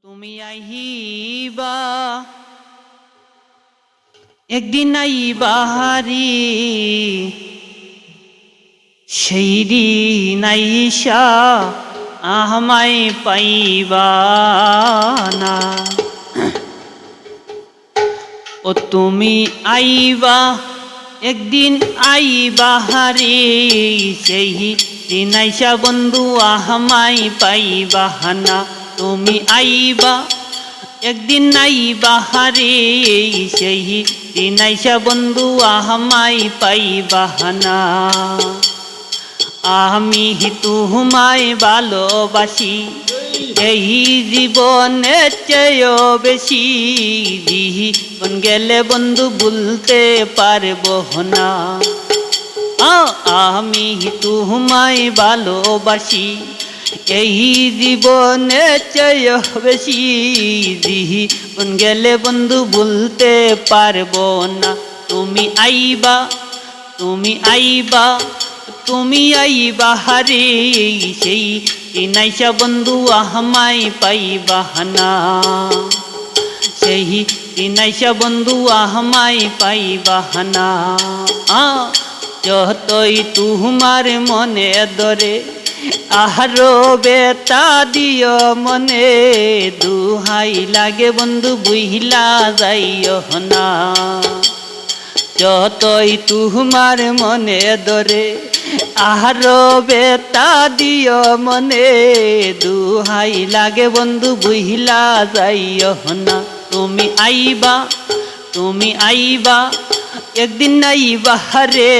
তুমি আইবা একদিন আইবা হারি সেই দিন আইসা আমায় পাইবা না। ও তুমি আইবা একদিন আইবা হারি সেই দিন আইসা বন্ধু আমায় পাইবা না। তুমি আইবা একদিন আইবা হারে সেই দিন আইসা বন্ধু আমায় পাইবা না। আমি তোমায় ভালোবাসি এই জীবনের চেয়েও বেশি, জীবন গেলে বন্ধু ভুলতে পারবো না। আমি তোমায় ভালোবাসি এই জীবনে চেয়ে বেশি, জীবন গেলে বন্ধু ভুলতে পারবো না। তুমি আইবা তুমি আইবা তুমি আইবা হারে সেই দিন আইসা বন্ধু আমায় পাইবা না। সেই দিন আইসা বন্ধু আমায় পাইবা না। যতই তোমার মনে ধরে আহারো বেতা দিও মনে, দুহাই লাগে বন্ধু বুইলা যাইও না। যতই তোমার মনে ধরে আহারো বেতা দিও মনে, দুহাই লাগে বন্ধু বুইলা যাইও না। তুমি আইবা তুমি আইবা একদিন আইবা হারে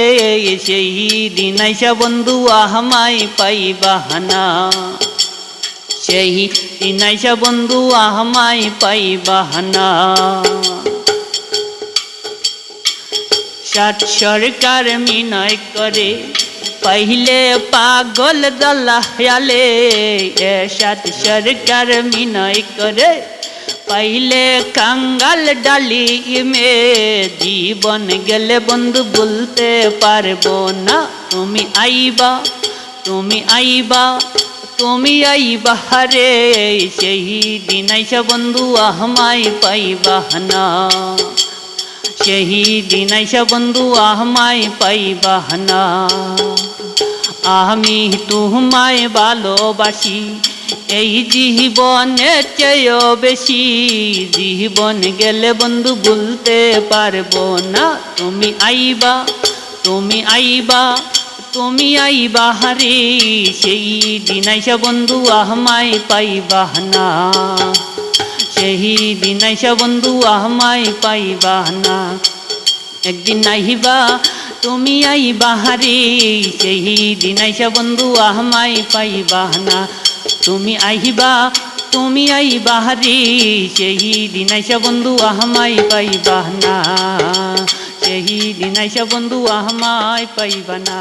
সেই দিন আইসা বন্ধু আমায় পাইবা না। সেই দিন আইসা বন্ধু আমায় পাইবা না। সাত সরকার মিনয় করে পहिले পাগল দলালে, সাত সরকার মিনয় করে पहले कंगाल डाली में, जीवन गेले बंधु बोलते पारबो ना। तुमी आईबा तुमी आईबा हरे सेही दिन आइसा बंधु आमाय पाइबा ना। सेही दिन आइसा बंधु आमाय पाइबा ना। आमी तुम्हाय भालोबासी এই জীবনের চেয়েও বেশি, জীবন গেলে বন্ধু ভুলতে পারবো না। তুমি আইবা তুমি আইবা হারে সেই দিন আইসা বন্ধু আমায় পাইবা না। সেই দিন আইসা বন্ধু আমায় পাইবা না। একদিন আইবা তুমি আইবা হারে সেই দিন আইসা বন্ধু আমায় পাইবা না। তুমি আইবা হারে সেই দিন আইসা বন্ধু আমায় পাইবা না। সেই দিন আইসা বন্ধু আমায় পাইবা না।